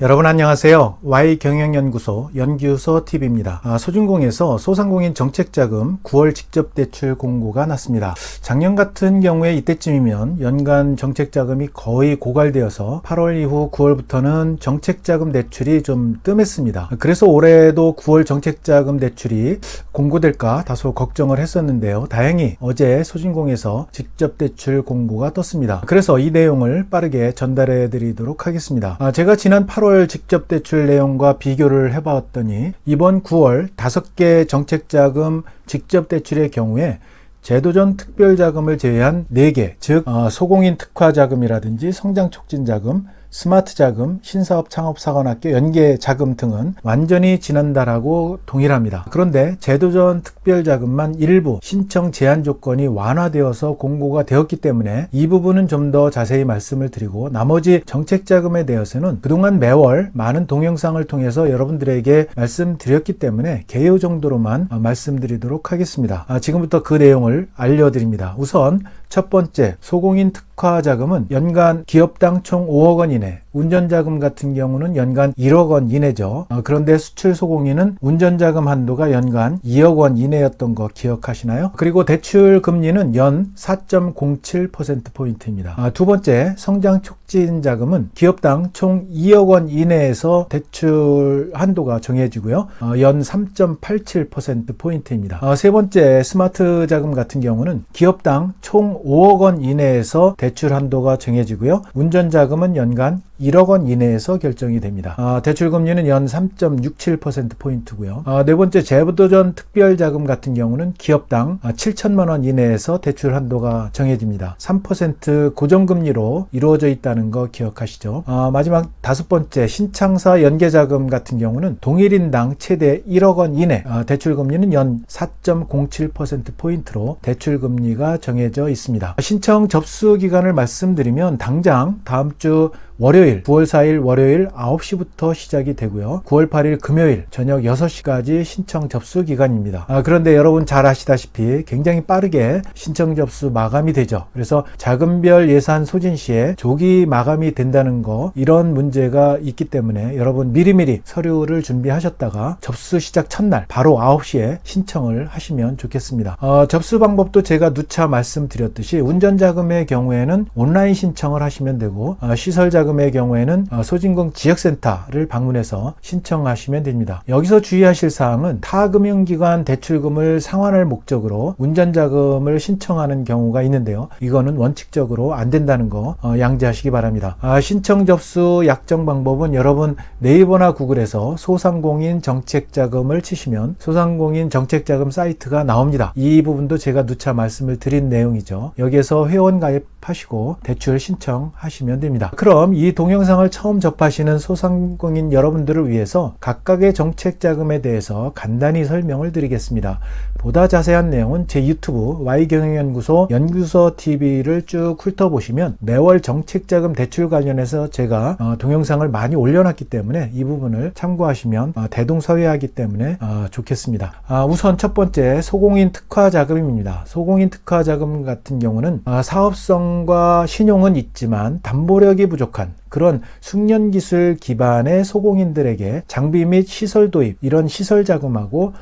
여러분 안녕하세요. Y경영연구소 연구소TV입니다. 소진공에서 소상공인 정책자금 9월 직접대출 공고가 났습니다. 작년 같은 경우에 이때쯤이면 연간 정책자금이 거의 고갈되어서 8월 이후 9월부터는 정책자금 대출이 좀 뜸했습니다. 그래서 올해도 9월 정책자금 대출이 공고될까 다소 걱정을 했었는데요. 다행히 어제 소진공에서 직접대출 공고가 떴습니다. 그래서 이 내용을 빠르게 전달해 드리도록 하겠습니다. 제가 지난 8월 직접 대출 내용과 비교를 해봤더니 이번 9월 5개 정책자금 직접 대출의 경우에 제도전 특별자금을 제외한 4개, 즉 소공인 특화자금이라든지 성장촉진자금, 스마트자금, 신사업 창업사관학교 연계자금 등은 완전히 지난달하고 동일합니다. 그런데 제도전 특별자금만 일부 신청 제한 조건이 완화되어서 공고가 되었기 때문에 이 부분은 좀 더 자세히 말씀을 드리고, 나머지 정책자금에 대해서는 그동안 매월 많은 동영상을 통해서 여러분들에게 말씀드렸기 때문에 개요 정도로만 말씀드리도록 하겠습니다. 지금부터 그 내용을 알려드립니다. 우선 첫 번째, 소공인 특화자금은 연간 기업당 총 5억 원 이내, 운전자금 같은 경우는 연간 1억 원 이내죠. 그런데 수출 소공인은 운전자금 한도가 연간 2억 원 이내였던 거 기억하시나요? 그리고 대출 금리는 연 4.07%포인트입니다. 두 번째, 성장 촉진 자금은 기업당 총 2억 원 이내에서 대출 한도가 정해지고요. 연 3.87%포인트입니다. 세 번째, 스마트 자금 같은 경우는 기업당 총 5억 원 이내에서 대출 한도가 정해지고요. 운전자금은 연간 1억 원 이내에서 결정이 됩니다. 대출금리는 연 3.67%포인트고요. 네 번째, 제도전 특별자금 같은 경우는 기업당 7천만 원 이내에서 대출 한도가 정해집니다. 3% 고정금리로 이루어져 있다는 거 기억하시죠? 마지막 다섯 번째, 신창사 연계자금 같은 경우는 동일인당 최대 1억 원 이내, 대출금리는 연 4.07%포인트로 대출금리가 정해져 있습니다. 신청 접수 기간을 말씀드리면 당장 다음 주 월요일, 9월 4일 월요일 9시부터 시작이 되고요. 9월 8일 금요일 저녁 6시까지 신청 접수 기간입니다. 그런데 여러분 잘 아시다시피 굉장히 빠르게 신청 접수 마감이 되죠. 그래서 자금별 예산 소진 시에 조기 마감이 된다는 거, 이런 문제가 있기 때문에 여러분 미리미리 서류를 준비하셨다가 접수 시작 첫날 바로 9시에 신청을 하시면 좋겠습니다. 접수 방법도 제가 누차 말씀드렸듯이 운전자금의 경우에는 온라인 신청을 하시면 되고, 시설자금 의 경우에는 소진공 지역센터를 방문해서 신청하시면 됩니다. 여기서 주의하실 사항은 타금융기관 대출금을 상환할 목적으로 운전자금을 신청하는 경우가 있는데요. 이거는 원칙적으로 안 된다는 거 양지하시기 바랍니다. 신청 접수 약정 방법은 여러분 네이버나 구글에서 소상공인 정책자금을 치시면 소상공인 정책자금 사이트가 나옵니다. 이 부분도 제가 누차 말씀을 드린 내용이죠. 여기에서 회원 가입하시고 대출 신청하시면 됩니다. 그럼 이 동영상을 처음 접하시는 소상공인 여러분들을 위해서 각각의 정책자금에 대해서 간단히 설명을 드리겠습니다. 보다 자세한 내용은 제 유튜브 Y경영연구소 연구소TV를 쭉 훑어보시면 매월 정책자금 대출 관련해서 제가 동영상을 많이 올려놨기 때문에 이 부분을 참고하시면 대동소이하기 때문에 좋겠습니다. 우선 첫 번째, 소공인 특화자금입니다. 소공인 특화자금 같은 경우는 사업성과 신용은 있지만 담보력이 부족한 그런 숙련기술 기반의 소공인들에게 장비 및 시설 도입, 이런 시설 자금하고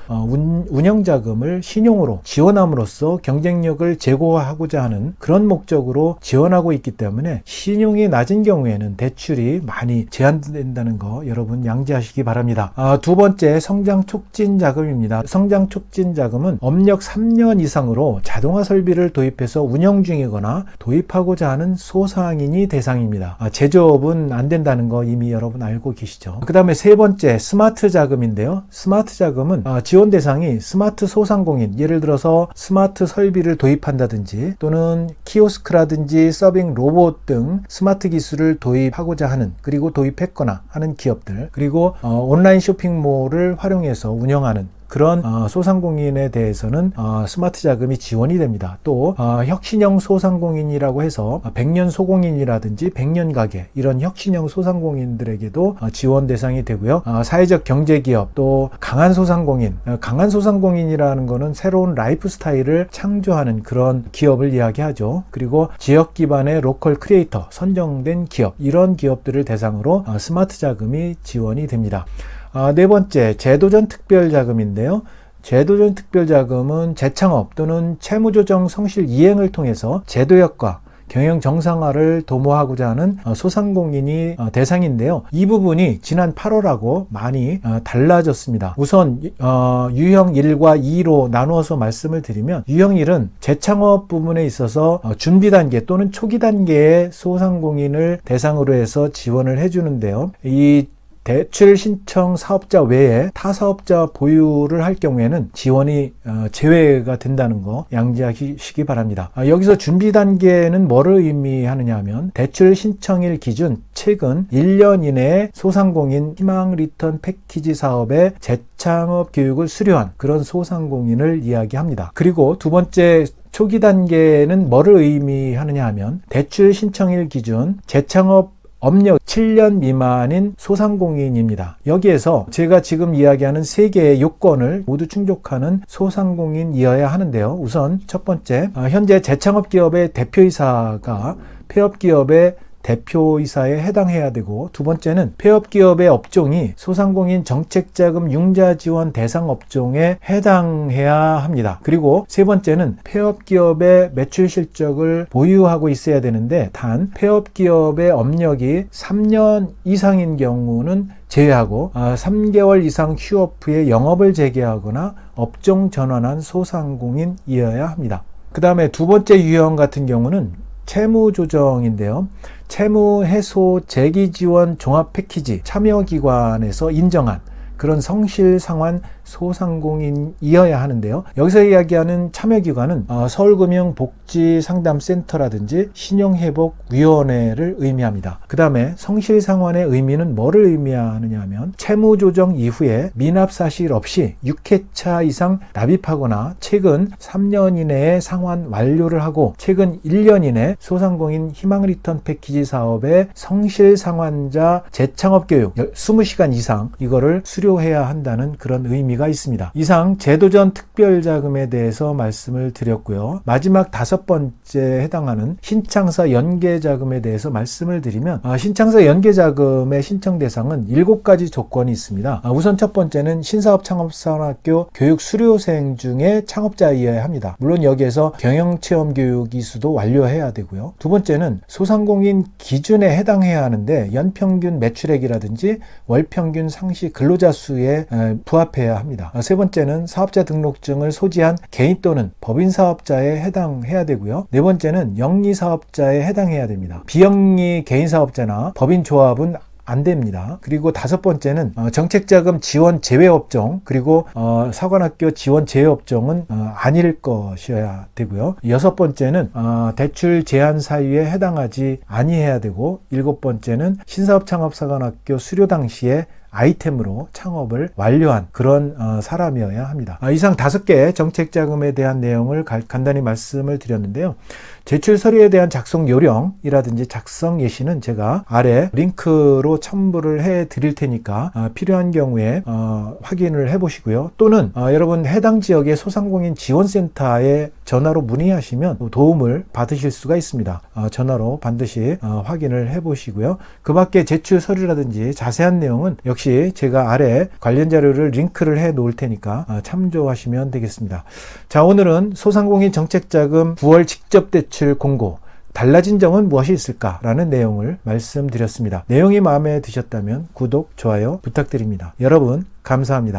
운영 자금을 신용으로 지원함으로써 경쟁력을 제고하고자 하는 그런 목적으로 지원하고 있기 때문에 신용이 낮은 경우에는 대출이 많이 제한된다는 거 여러분 양지하시기 바랍니다. 두 번째, 성장 촉진 자금입니다. 성장 촉진 자금은 업력 3년 이상으로 자동화 설비를 도입해서 운영 중이거나 도입하고자 하는 소상인이 대상입니다. 제조업은 안 된다는 거 이미 여러분 알고 계시죠. 그 다음에 세 번째, 스마트 자금인데요. 스마트 자금은 지원 대상이 스마트 소상공인, 예를 들어서 스마트 설비를 도입한다든지 또는 키오스크라든지 서빙 로봇 등 스마트 기술을 도입하고자 하는, 그리고 도입했거나 하는 기업들, 그리고 온라인 쇼핑몰을 활용해서 운영하는 그런 소상공인에 대해서는 스마트 자금이 지원이 됩니다. 또 혁신형 소상공인이라고 해서 100년 소공인이라든지 100년 가게 이런 혁신형 소상공인들에게도 지원 대상이 되고요. 사회적 경제기업 또 강한 소상공인이라는 거는 새로운 라이프 스타일을 창조하는 그런 기업을 이야기하죠. 그리고 지역 기반의 로컬 크리에이터, 선정된 기업, 이런 기업들을 대상으로 스마트 자금이 지원이 됩니다. 네 번째, 제도전 특별자금인데요. 제도전 특별자금은 재창업 또는 채무조정 성실 이행을 통해서 제도역과 경영 정상화를 도모하고자 하는 소상공인이 대상인데요. 이 부분이 지난 8월하고 많이 달라졌습니다. 우선 유형 1과 2로 나누어서 말씀을 드리면, 유형 1은 재창업 부분에 있어서 준비 단계 또는 초기 단계의 소상공인을 대상으로 해서 지원을 해주는데요. 이 대출 신청 사업자 외에 타 사업자 보유를 할 경우에는 지원이 제외가 된다는 거 양지하시기 바랍니다. 여기서 준비 단계는 뭐를 의미하느냐 하면, 대출 신청일 기준 최근 1년 이내에 소상공인 희망 리턴 패키지 사업의 재창업 교육을 수료한 그런 소상공인을 이야기합니다. 그리고 두 번째, 초기 단계는 뭐를 의미하느냐 하면, 대출 신청일 기준 재창업 업력 7년 미만인 소상공인입니다. 여기에서 제가 지금 이야기하는 3개의 요건을 모두 충족하는 소상공인이어야 하는데요. 우선 첫 번째, 현재 재창업 기업의 대표이사가 폐업 기업의 대표이사에 해당해야 되고, 두 번째는 폐업기업의 업종이 소상공인 정책자금 융자지원 대상 업종에 해당해야 합니다. 그리고 세 번째는 폐업기업의 매출 실적을 보유하고 있어야 되는데, 단 폐업기업의 업력이 3년 이상인 경우는 제외하고 3개월 이상 휴업 후에 영업을 재개하거나 업종 전환한 소상공인이어야 합니다. 그 다음에 두 번째 유형 같은 경우는 채무조정인데요. 채무 해소 재기 지원 종합 패키지 참여기관에서 인정한 그런 성실 상환 소상공인이어야 하는데요. 여기서 이야기하는 참여기관은 서울금융복지상담센터라든지 신용회복위원회를 의미합니다. 그 다음에 성실상환의 의미는 뭐를 의미하느냐 하면, 채무조정 이후에 미납사실 없이 6회차 이상 납입하거나 최근 3년 이내에 상환 완료를 하고 최근 1년 이내 소상공인 희망리턴 패키지 사업의 성실상환자 재창업 교육 20시간 이상 이거를 수료해야 한다는 그런 의미가 있습니다. 이상 제도전 특별자금에 대해서 말씀을 드렸고요. 마지막 5번째 해당하는 신창사 연계자금에 대해서 말씀을 드리면, 신창사 연계자금의 신청 대상은 7가지 조건이 있습니다. 우선 첫 번째는 신사업 창업사관학교 교육 수료생 중에 창업자이어야 합니다. 물론 여기에서 경영체험교육 이수도 완료해야 되고요. 두 번째는 소상공인 기준에 해당해야 하는데, 연평균 매출액이라든지 월평균 상시 근로자 수에 부합해야 합니다. 세 번째는 사업자 등록증을 소지한 개인 또는 법인 사업자에 해당해야 되고요. 네 번째는 영리 사업자에 해당해야 됩니다. 비영리 개인 사업자나 법인 조합은 안 됩니다. 그리고 5번째는 정책자금 지원 제외업종, 그리고 사관학교 지원 제외업종은 아닐 것이어야 되고요. 6번째는 대출 제한 사유에 해당하지 아니해야 되고, 7번째는 신사업 창업사관학교 수료 당시에 아이템으로 창업을 완료한 그런 사람이어야 합니다. 이상 5개의 정책자금에 대한 내용을 간단히 말씀을 드렸는데요. 제출 서류에 대한 작성 요령이라든지 작성 예시는 제가 아래 링크로 첨부를 해 드릴 테니까 필요한 경우에 확인을 해 보시고요. 또는 여러분 해당 지역의 소상공인 지원센터에 전화로 문의하시면 도움을 받으실 수가 있습니다. 전화로 반드시 확인을 해 보시고요. 그 밖에 제출 서류라든지 자세한 내용은 역시 제가 아래 관련 자료를 링크를 해 놓을 테니까 참조하시면 되겠습니다. 자, 오늘은 소상공인 정책자금 9월 직접 대출 공고, 달라진 점은 무엇이 있을까라는 내용을 말씀드렸습니다. 내용이 마음에 드셨다면 구독, 좋아요 부탁드립니다. 여러분 감사합니다.